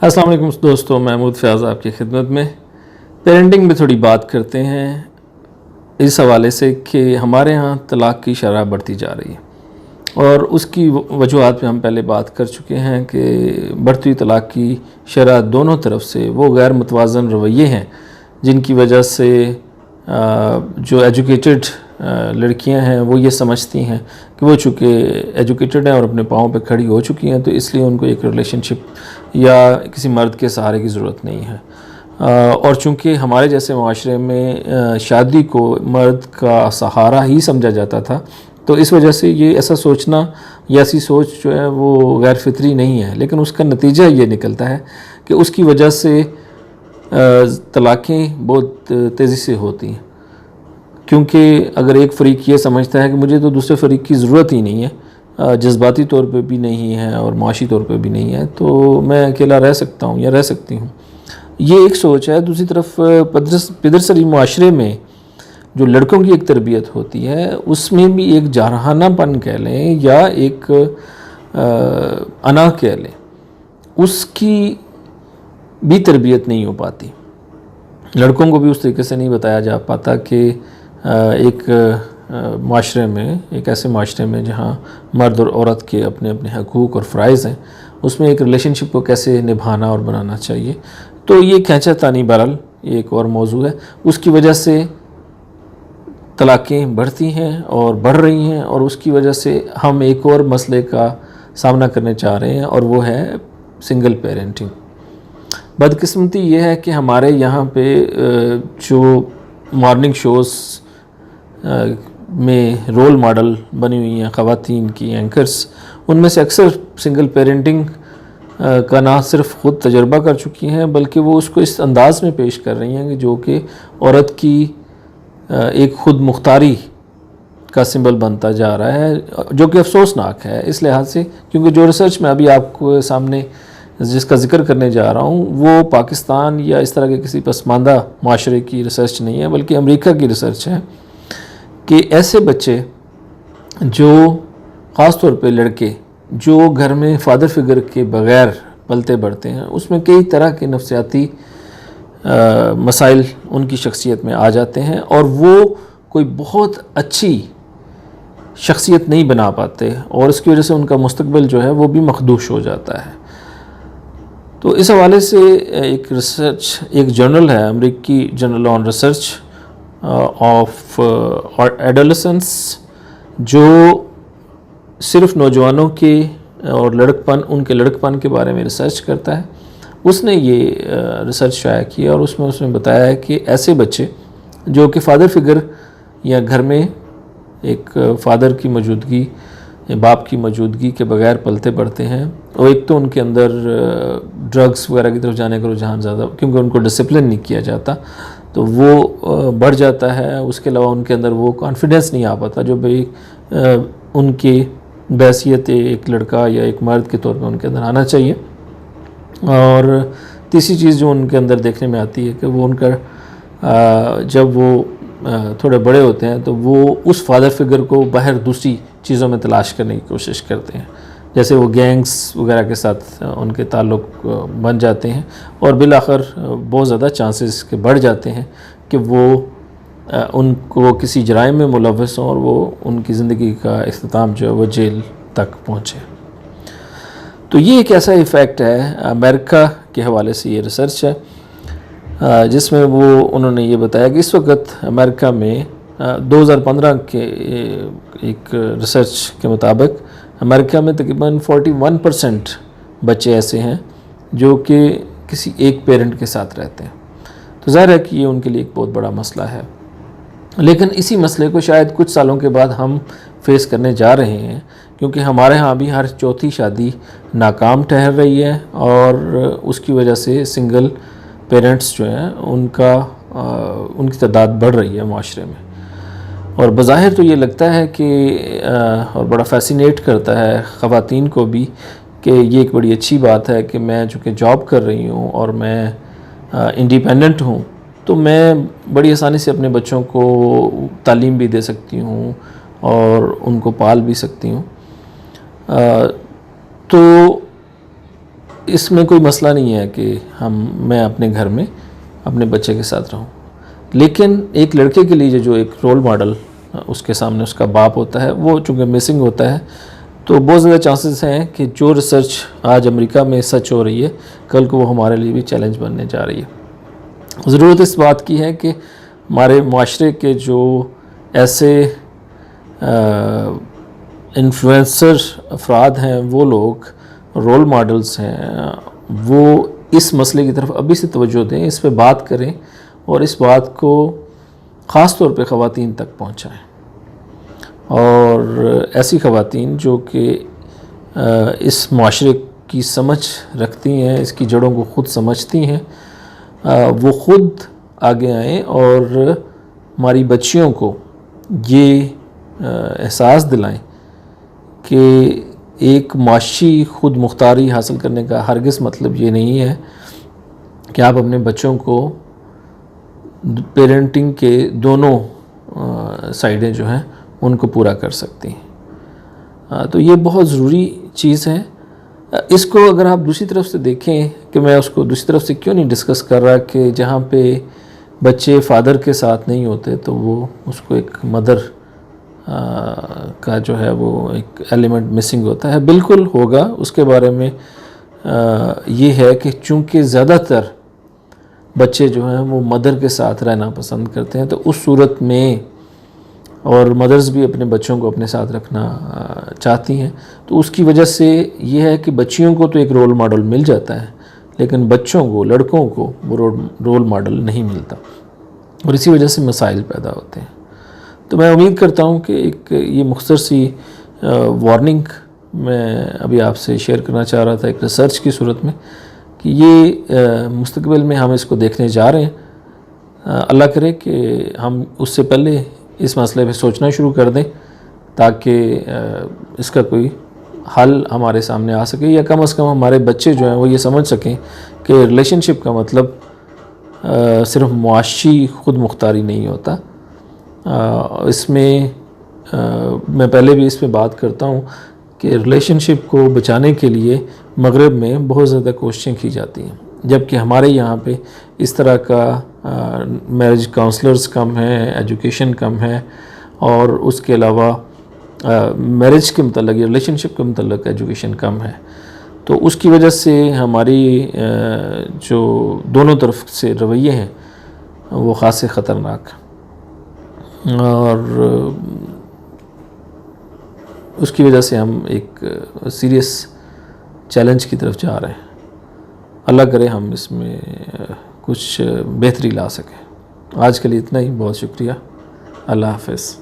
السلام علیکم دوستوں، محمود فیاض آپ کی خدمت میں۔ پیرنٹنگ میں تھوڑی بات کرتے ہیں اس حوالے سے کہ ہمارے ہاں طلاق کی شرح بڑھتی جا رہی ہے، اور اس کی وجوہات پہ ہم پہلے بات کر چکے ہیں کہ بڑھتی ہوئی طلاق کی شرح دونوں طرف سے وہ غیر متوازن رویے ہیں جن کی وجہ سے جو ایجوکیٹڈ لڑکیاں ہیں وہ یہ سمجھتی ہیں کہ وہ چونکہ ایجوکیٹڈ ہیں اور اپنے پاؤں پہ کھڑی ہو چکی ہیں تو اس لیے ان کو ایک ریلیشن شپ یا کسی مرد کے سہارے کی ضرورت نہیں ہے، اور چونکہ ہمارے جیسے معاشرے میں شادی کو مرد کا سہارا ہی سمجھا جاتا تھا، تو اس وجہ سے یہ ایسا سوچنا یا ایسی سوچ جو ہے وہ غیر فطری نہیں ہے، لیکن اس کا نتیجہ یہ نکلتا ہے کہ اس کی وجہ سے طلاقیں بہت تیزی سے ہوتی ہیں، کیونکہ اگر ایک فریق یہ سمجھتا ہے کہ مجھے تو دوسرے فریق کی ضرورت ہی نہیں ہے، جذباتی طور پہ بھی نہیں ہے اور معاشی طور پہ بھی نہیں ہے، تو میں اکیلا رہ سکتا ہوں یا رہ سکتی ہوں، یہ ایک سوچ ہے۔ دوسری طرف پدرسری معاشرے میں جو لڑکوں کی ایک تربیت ہوتی ہے اس میں بھی ایک جارحانہ پن کہہ لیں یا ایک انا کہہ لیں، اس کی بھی تربیت نہیں ہو پاتی۔ لڑکوں کو بھی اس طریقے سے نہیں بتایا جا پاتا کہ ایک معاشرے میں، ایک ایسے معاشرے میں جہاں مرد اور عورت کے اپنے اپنے حقوق اور فرائض ہیں، اس میں ایک ریلیشن شپ کو کیسے نبھانا اور بنانا چاہیے۔ تو یہ کھینچا تانی بہرحال یہ ایک اور موضوع ہے، اس کی وجہ سے طلاقیں بڑھتی ہیں اور بڑھ رہی ہیں، اور اس کی وجہ سے ہم ایک اور مسئلے کا سامنا کرنے چاہ رہے ہیں، اور وہ ہے سنگل پیرنٹنگ۔ بدقسمتی یہ ہے کہ ہمارے یہاں پہ جو مارننگ شوز میں رول ماڈل بنی ہوئی ہیں خواتین کی اینکرز، ان میں سے اکثر سنگل پیرنٹنگ کا نہ صرف خود تجربہ کر چکی ہیں بلکہ وہ اس کو اس انداز میں پیش کر رہی ہیں کہ جو کہ عورت کی ایک خود مختاری کا سمبل بنتا جا رہا ہے، جو کہ افسوسناک ہے اس لحاظ سے، کیونکہ جو ریسرچ میں ابھی آپ کو سامنے جس کا ذکر کرنے جا رہا ہوں وہ پاکستان یا اس طرح کے کسی پسماندہ معاشرے کی ریسرچ نہیں ہے بلکہ امریکہ کی ریسرچ ہے، کہ ایسے بچے جو خاص طور پہ لڑکے جو گھر میں فادر فگر کے بغیر پلتے بڑھتے ہیں، اس میں کئی طرح کے نفسیاتی مسائل ان کی شخصیت میں آ جاتے ہیں اور وہ کوئی بہت اچھی شخصیت نہیں بنا پاتے، اور اس کی وجہ سے ان کا مستقبل جو ہے وہ بھی مخدوش ہو جاتا ہے۔ تو اس حوالے سے ایک ریسرچ، ایک جرنل ہے امریکی journal on research of adolescence, جو صرف نوجوانوں کے اور ان کے لڑکپن کے بارے میں ریسرچ کرتا ہے، اس نے یہ ریسرچ شائع کی اور اس میں بتایا ہے کہ ایسے بچے جو کہ فادر فگر یا گھر میں ایک فادر کی موجودگی، باپ کی موجودگی کے بغیر پلتے بڑھتے ہیں، اور ایک تو ان کے اندر ڈرگس وغیرہ کی طرف جانے کا رجحان زیادہ، کیونکہ ان کو ڈسپلن نہیں کیا جاتا تو وہ بڑھ جاتا ہے۔ اس کے علاوہ ان کے اندر وہ کانفیڈنس نہیں آ پاتا جو بھئی ان کی بحیثیت ایک لڑکا یا ایک مرد کے طور پہ ان کے اندر آنا چاہیے۔ اور تیسری چیز جو ان کے اندر دیکھنے میں آتی ہے کہ وہ ان کا جب وہ تھوڑے بڑے ہوتے ہیں تو وہ اس فادر فگر کو باہر دوسری چیزوں میں تلاش کرنے کی کوشش کرتے ہیں، جیسے وہ گینگز وغیرہ کے ساتھ ان کے تعلق بن جاتے ہیں، اور بالآخر بہت زیادہ چانسز کے بڑھ جاتے ہیں کہ وہ ان کو کسی جرائم میں ملوث ہوں اور وہ ان کی زندگی کا اختتام جو ہے وہ جیل تک پہنچے۔ تو یہ ایک ایسا ایفیکٹ ہے، امریکہ کے حوالے سے یہ ریسرچ ہے جس میں انہوں نے یہ بتایا کہ اس وقت امریکہ میں 2015 کے ایک ریسرچ کے مطابق امریکہ میں تقریباً 41% بچے ایسے ہیں جو کہ کسی ایک پیرنٹ کے ساتھ رہتے ہیں۔ تو ظاہر ہے کہ یہ ان کے لیے ایک بہت بڑا مسئلہ ہے، لیکن اسی مسئلے کو شاید کچھ سالوں کے بعد ہم فیس کرنے جا رہے ہیں، کیونکہ ہمارے ہاں بھی ہر چوتھی شادی ناکام ٹھہر رہی ہے، اور اس کی وجہ سے سنگل پیرنٹس جو ہیں ان کی تعداد بڑھ رہی ہے معاشرے میں۔ اور بظاہر تو یہ لگتا ہے کہ اور بڑا فیسینیٹ کرتا ہے خواتین کو بھی کہ یہ ایک بڑی اچھی بات ہے کہ میں چونکہ جاب کر رہی ہوں اور میں انڈیپینڈنٹ ہوں تو میں بڑی آسانی سے اپنے بچوں کو تعلیم بھی دے سکتی ہوں اور ان کو پال بھی سکتی ہوں۔ تو اس میں کوئی مسئلہ نہیں ہے کہ میں اپنے گھر میں اپنے بچے کے ساتھ رہوں، لیکن ایک لڑکے کے لیے جو ایک رول ماڈل اس کے سامنے اس کا باپ ہوتا ہے، وہ چونکہ مسنگ ہوتا ہے، تو بہت زیادہ چانسز ہیں کہ جو ریسرچ آج امریکہ میں سچ ہو رہی ہے، کل کو وہ ہمارے لیے بھی چیلنج بننے جا رہی ہے۔ ضرورت اس بات کی ہے کہ ہمارے معاشرے کے جو ایسے انفلوئنسر افراد ہیں، وہ لوگ رول ماڈلز ہیں، وہ اس مسئلے کی طرف ابھی سے توجہ دیں، اس پہ بات کریں اور اس بات کو خاص طور پہ خواتین تک پہنچائیں، اور ایسی خواتین جو کہ اس معاشرے کی سمجھ رکھتی ہیں، اس کی جڑوں کو خود سمجھتی ہیں، وہ خود آگے آئیں اور ہماری بچیوں کو یہ احساس دلائیں کہ ایک معاشی خود مختاری حاصل کرنے کا ہرگز مطلب یہ نہیں ہے کہ آپ اپنے بچوں کو پیرنٹنگ کے دونوں سائڈیں جو ہیں ان کو پورا کر سکتی ہیں۔ تو یہ بہت ضروری چیز ہے۔ اس کو اگر آپ دوسری طرف سے دیکھیں کہ میں اس کو دوسری طرف سے کیوں نہیں ڈسکس کر رہا کہ جہاں پہ بچے فادر کے ساتھ نہیں ہوتے تو وہ اس کو ایک مدر کا جو ہے وہ ایک ایلیمنٹ مسنگ ہوتا ہے، بالکل ہوگا۔ اس کے بارے میں یہ ہے کہ چونکہ زیادہ تر بچے جو ہیں وہ مدر کے ساتھ رہنا پسند کرتے ہیں، تو اس صورت میں اور مدرز بھی اپنے بچوں کو اپنے ساتھ رکھنا چاہتی ہیں، تو اس کی وجہ سے یہ ہے کہ بچیوں کو تو ایک رول ماڈل مل جاتا ہے، لیکن بچوں کو، لڑکوں کو وہ رول ماڈل نہیں ملتا، اور اسی وجہ سے مسائل پیدا ہوتے ہیں۔ تو میں امید کرتا ہوں کہ ایک یہ مختصر سی وارننگ میں ابھی آپ سے شیئر کرنا چاہ رہا تھا ایک ریسرچ کی صورت میں، کہ یہ مستقبل میں ہم اس کو دیکھنے جا رہے ہیں۔ اللہ کرے کہ ہم اس سے پہلے اس مسئلے پہ سوچنا شروع کر دیں تاکہ اس کا کوئی حل ہمارے سامنے آ سکے، یا کم از کم ہمارے بچے جو ہیں وہ یہ سمجھ سکیں کہ ریلیشن شپ کا مطلب صرف معاشی خود مختاری نہیں ہوتا۔ اس میں میں پہلے بھی اس پہ بات کرتا ہوں کہ ریلیشن شپ کو بچانے کے لیے مغرب میں بہت زیادہ کوششیں کی جاتی ہیں، جبکہ ہمارے یہاں پہ اس طرح کا میرج کاؤنسلرز کم ہیں، ایجوکیشن کم ہے، اور اس کے علاوہ میرج کے متعلق یا ریلیشن شپ کے متعلق ایجوکیشن کم ہے۔ تو اس کی وجہ سے ہماری جو دونوں طرف سے رویے ہیں وہ خاصے خطرناک، اور اس کی وجہ سے ہم ایک سیریس چیلنج کی طرف جا رہے ہیں۔ اللہ کرے ہم اس میں کچھ بہتری لا سکیں۔ آج کے لیے اتنا ہی، بہت شکریہ، اللہ حافظ۔